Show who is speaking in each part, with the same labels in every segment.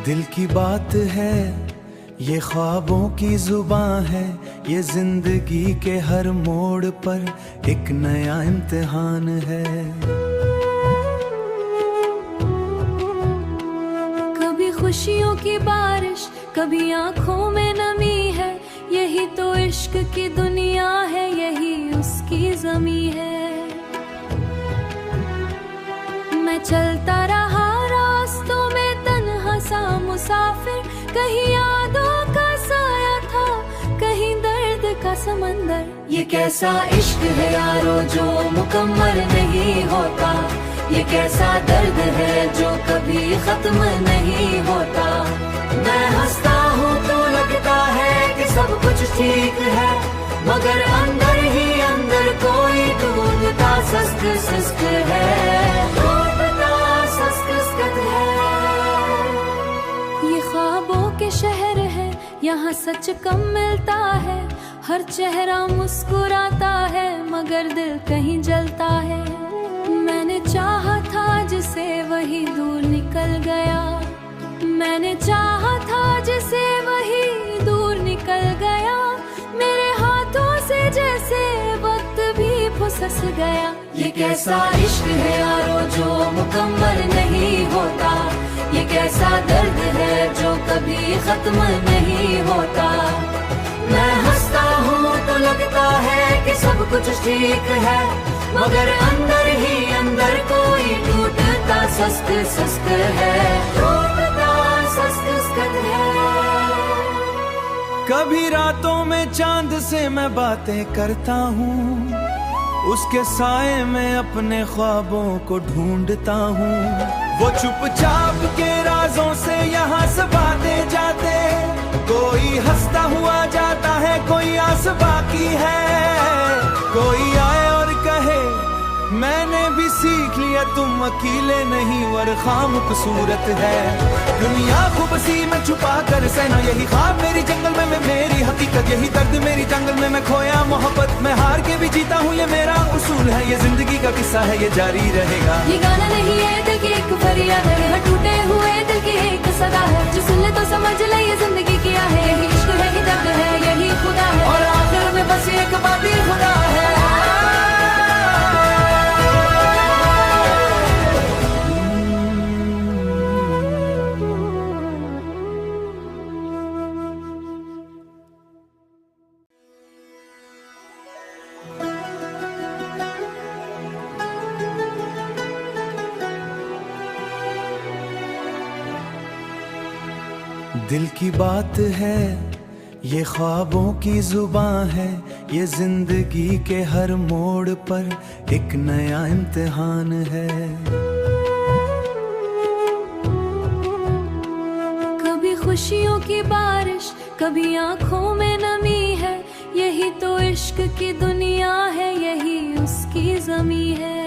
Speaker 1: दिल की बात है, ये ख्वाबों की जुबान है, ये जिंदगी के हर मोड़ पर एक नया इम्तिहान है।
Speaker 2: कभी खुशियों की बारिश, कभी आंखों में नमी है, यही तो इश्क की दुनिया है, यही उसकी ज़मी है। मैं चलता रहा रास्तों में तन्हा सा मुसाफिर, कहीं यादों का साया था, कहीं दर्द का समंदर। ये कैसा इश्क है यारो जो मुकम्मल नहीं होता, ये कैसा दर्द है जो कभी खत्म नहीं होता। मैं हंसता हूँ तो लगता है कि सब कुछ ठीक है, मगर अंदर ही अंदर कोई टूटता सस्त सस्त है, टूटता सस्त सस्त है। ये ख्वाबों के शहर है, यहाँ सच कम मिलता है, हर चेहरा मुस्कुराता है, मगर दिल कहीं जलता है। मैंने चाहा था जिसे वही दूर निकल गया, मैंने चाहा था जिसे वही दूर निकल गया, मेरे हाथों से जैसे वक्त भी फुसस गया। ये कैसा इश्क है यारो जो मुकम्मल नहीं होता, ये कैसा दर्द है जो कभी खत्म नहीं होता। मैं हंसता हूँ तो लगता है कि सब कुछ ठीक है, मगर अंदर ही अंदर कोई टूटता सस्त सस्त है, टूटता सस्त सस्त है।
Speaker 1: कभी रातों में चांद से मैं बातें करता हूँ, उसके साए में अपने ख्वाबों को ढूंढता हूँ। वो चुपचाप के राजों से यहाँ से बातें जाते, कोई हंसता हुआ जाता है, कोई आस बाकी है, कोई आए और कहे मैंने भी सीख लिया तुम अकेले नहीं वर खाम खूबसूरत है। दुनिया खूबसी में छुपा कर सहना यही ख्वाब मेरी जंगल में मेरी हकीकत, यही दर्द मेरी जंगल में मैं खोया मोहब्बत। मैं हार के भी जीता हूँ ये मेरा उसूल है, ये जिंदगी का किस्सा है ये जारी रहेगा।
Speaker 2: ये गाना नहीं है दिल की एक फरियाद है, हर टूटे हुए दिल की एक सदा है, जो सुन ले तो समझ ले ये जिंदगी क्या है, यही इश्क है, यही दर्द है, यही खुदा है, और आखिर में बस एक बात ही खुदा है।
Speaker 1: दिल की बात है, ये ख्वाबों की जुबान है, ये जिंदगी के हर मोड़ पर एक नया इम्तिहान है।
Speaker 2: कभी खुशियों की बारिश, कभी आंखों में नमी है, यही तो इश्क की दुनिया है, यही उसकी ज़मी है।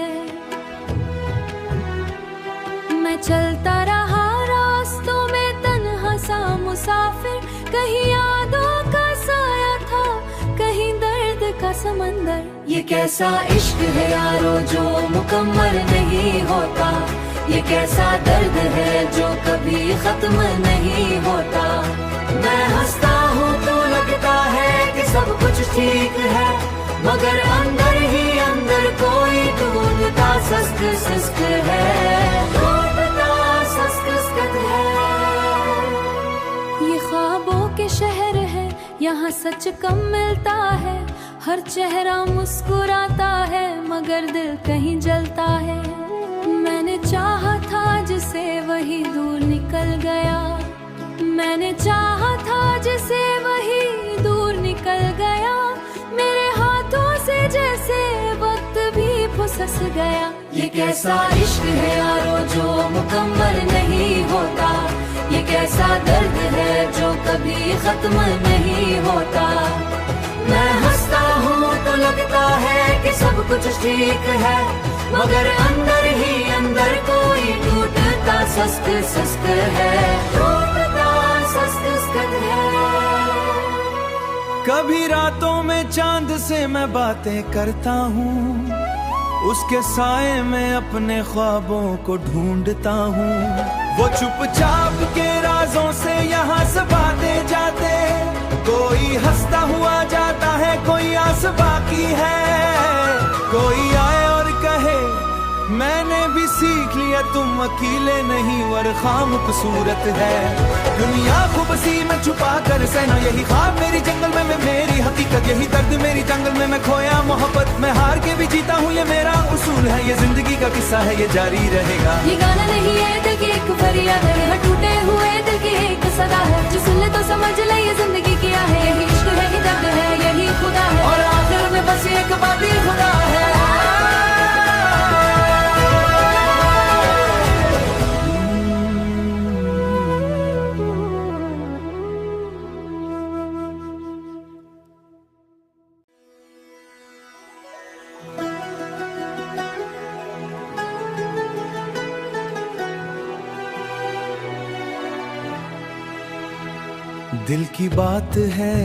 Speaker 2: मैं चलता रहा रास्तों में तन्हा सा मुसाफिर, कहीं यादों का साया था, कहीं दर्द का समंदर। ये कैसा इश्क है यारो जो मुकम्मल नहीं होता, ये कैसा दर्द है जो कभी खत्म नहीं होता। मैं हंसता हूँ तो लगता है कि सब कुछ ठीक है, मगर अंदर ही अंदर कोई टूटता सस्त सस्त है, टूटता सस्त सस्त है। ये ख्वाबों के शहर है, यहाँ सच कम मिलता है, हर चेहरा मुस्कुराता है, मगर दिल कहीं जलता है। मैंने चाहा था जिसे वही दूर निकल गया, मैंने चाहा था जिसे वही दूर निकल गया, मेरे हाथों से जैसे वक्त भी फुसस गया। ये कैसा इश्क है यारो जो मुकम्मल नहीं होता, ये कैसा दर्द है जो कभी खत्म नहीं होता। मैं हंसता हूँ तो लगता है कि सब कुछ ठीक है, मगर अंदर ही अंदर कोई टूटता सस्त सस्त है, टूटता सस्त सस्त है।
Speaker 1: कभी रातों में चांद से मैं बातें करता हूँ, उसके साए में अपने ख्वाबों को ढूंढता हूँ। वो चुपचाप के राज राजों से यहाँ से बातें जाते, कोई हंसता हुआ जाता है, कोई आस बाकी है, कोई आए और कहे मैंने भी सीख लिया तुम अकेले नहीं वर खाम खूबसूरत है। दुनिया खूब सी में छुपा कर सहना यही ख्वाब मेरी जंगल में मेरी हकीकत, यही दर्द मेरी जंगल में मैं खोया मोहब्बत में हार के भी जीता हूँ, ये मेरा उसूल है, ये जिंदगी का किस्सा है, ये जारी रहेगा।
Speaker 2: ये गाना नहीं है दिल की एक फरियाद है, यहाँ टूटे हुए दिल की एक सदा है, जो सुन ले तो समझ ले ये जिंदगी क्या है, यही इश्क है, ये दर्द है, यही खुदा है,
Speaker 1: और आखिर में बस एक बात ही खुदा है। दिल की बात है,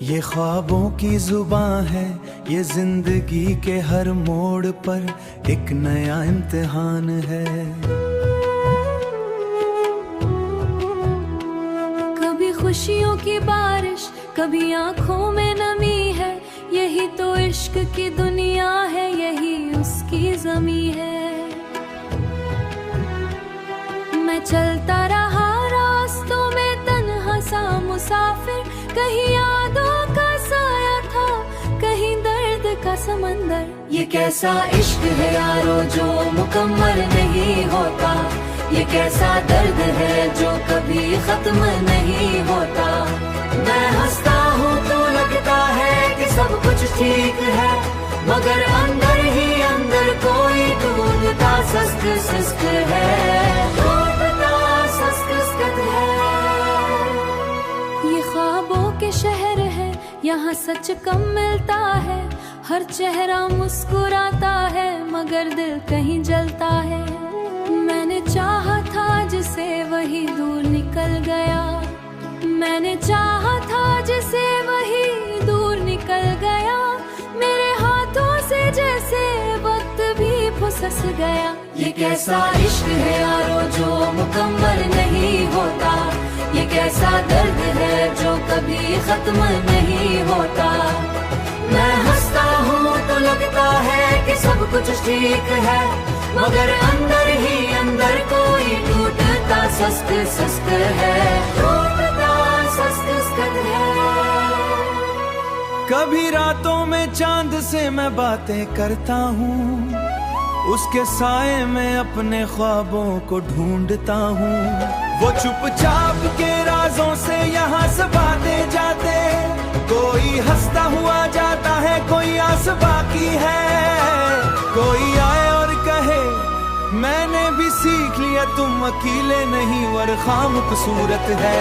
Speaker 1: ये ख्वाबों की जुबान है, ये जिंदगी के हर मोड़ पर एक नया इम्तिहान है।
Speaker 2: कभी खुशियों की बारिश, कभी आंखों में नमी है, यही तो इश्क की दुनिया है, यही उसकी जमी है। मैं चलता रहा रास्तों में तन्हा सा मुसाफिर, कहीं यादों का साया था, कहीं दर्द का समंदर। ये कैसा इश्क है यारो जो मुकम्मल नहीं होता, ये कैसा दर्द है जो कभी खत्म नहीं होता। मैं हंसता हूँ तो लगता है कि सब कुछ ठीक है, मगर अंदर ही अंदर कोई ढूंढता सस्त सस्त है, ढूंढता सस्त सस्त है। ये ख्वाबों के शहर है, यहाँ सच कम मिलता है, हर चेहरा मुस्कुराता है, मगर दिल कहीं जलता है। मैंने चाहा था जिसे वही दूर निकल गया, मैंने चाहा था जिसे वही दूर निकल गया, मेरे हाथों से जैसे वक्त भी फुसस गया। ये कैसा इश्क है यारो जो मुकम्मल नहीं होता, ये कैसा दर्द है जो कभी खत्म नहीं होता। मैं हंसता हूँ तो लगता है कि सब कुछ ठीक है, मगर अंदर ही अंदर कोई टूटता सस्त सस्त है, टूटता सस्त सस्त है।
Speaker 1: कभी रातों में चांद से मैं बातें करता हूँ, उसके साए में अपने ख्वाबों को ढूंढता हूँ, वो चुपचाप के राजों से यहाँ से बातें जाते, कोई हंसता हुआ जाता है, कोई आस बाकी है, कोई आए और कहे मैंने भी सीख लिया तुम अकेले नहीं वर खाम खूबसूरत है।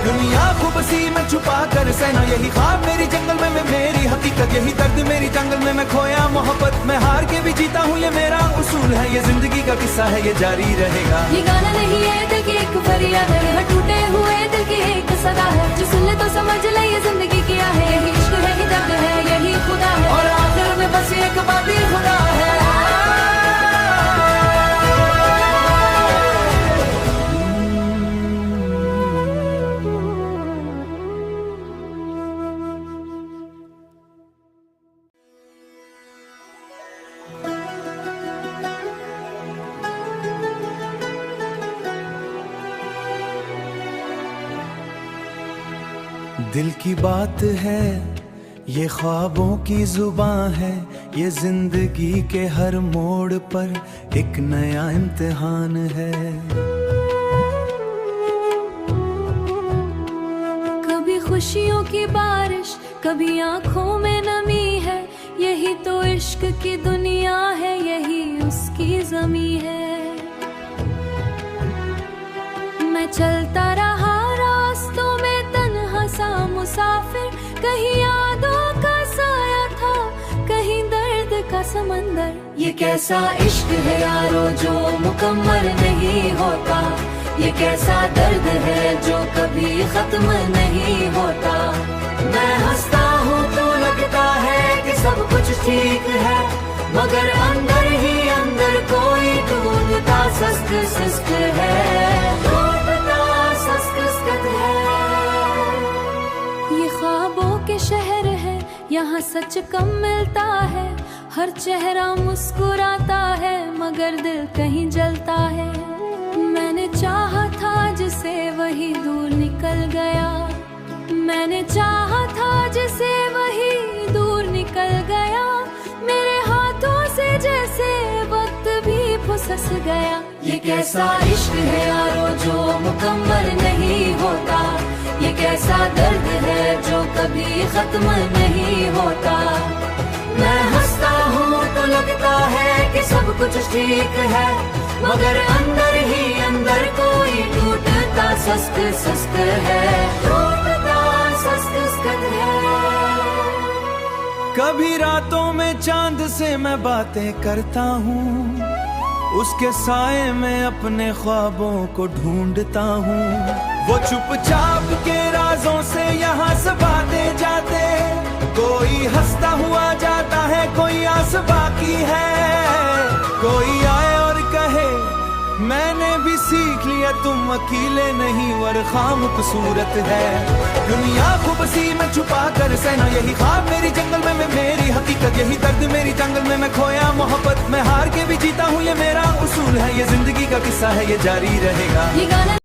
Speaker 1: दुनिया खूब सी में छुपा कर सहना यही ख्वाब मेरी जंगल में मेरी हकीकत, यही दर्द मेरी जंगल में मैं खोया मोहब्बत में हार के भी जीता हूँ, ये मेरा उसूल है, ये जिंदगी का किस्सा है, ये जारी रहेगा।
Speaker 2: ये गाना नहीं है दिल की एक फरियाद है, यहाँ टूटे हुए दिल की एक सदा है, जो सुन ले तो समझ ले ये जिंदगी क्या है, यही इश्क है, ये दर्द है, यही खुदा है,
Speaker 1: और आखिर में बस एक बात ही खुदा है। दिल की बात है, ये ख्वाबों की जुबान है, ये जिंदगी के हर मोड़ पर एक नया इम्तिहान है।
Speaker 2: कभी खुशियों की बारिश, कभी आंखों में नमी है, यही तो इश्क की दुनिया है, यही उसकी जमी है। मैं चलता रहा रास्तों में तन्हा सा मुसाफिर, कहीं यादों का साया था, कहीं दर्द का समंदर। ये कैसा इश्क है यारो जो मुकम्मल नहीं होता, ये कैसा दर्द है जो कभी खत्म नहीं होता। मैं हंसता हूँ तो लगता है कि सब कुछ ठीक है, मगर अंदर ही अंदर कोई ढूंढता सस्त सस्त है, ढूंढता सस्त ख्वाबों के शहर है, यहाँ सच कम मिलता है। हर चेहरा मुस्कुराता है मगर दिल कहीं जलता है। मैंने चाहा था जिसे वही दूर निकल गया, मैंने चाहा था जिसे वही दूर निकल गया। मेरे हाथों से जैसे वक्त भी फुसस गया। ये कैसा इश्क है यारो जो मुकम्मल नहीं होता, ये कैसा दर्द है जो कभी खत्म नहीं होता। मैं हंसता हूँ तो लगता है कि सब कुछ ठीक है, मगर अंदर ही अंदर कोई टूटता सस्त सस्त है, टूटता सस्त सस्त है।
Speaker 1: कभी रातों में चांद से मैं बातें करता हूँ, उसके साए में अपने ख्वाबों को ढूंढता हूँ। वो चुपचाप के राजों से यहाँ से बातें जाते, कोई हंसता हुआ जाता है, कोई आस बाकी है। कोई आए और कहे मैंने भी सीख लिया तुम अकेले नहीं वर खाम खूबसूरत है। दुनिया खूबसी में छुपा कर सहना यही ख्वाब मेरी जंगल में मेरी हकीकत, यही दर्द मेरी जंगल में मैं खोया मोहब्बत। मैं हार के भी जीता हूँ ये मेरा उसूल है, ये जिंदगी का किस्सा है ये जारी रहेगा।
Speaker 2: ये गाना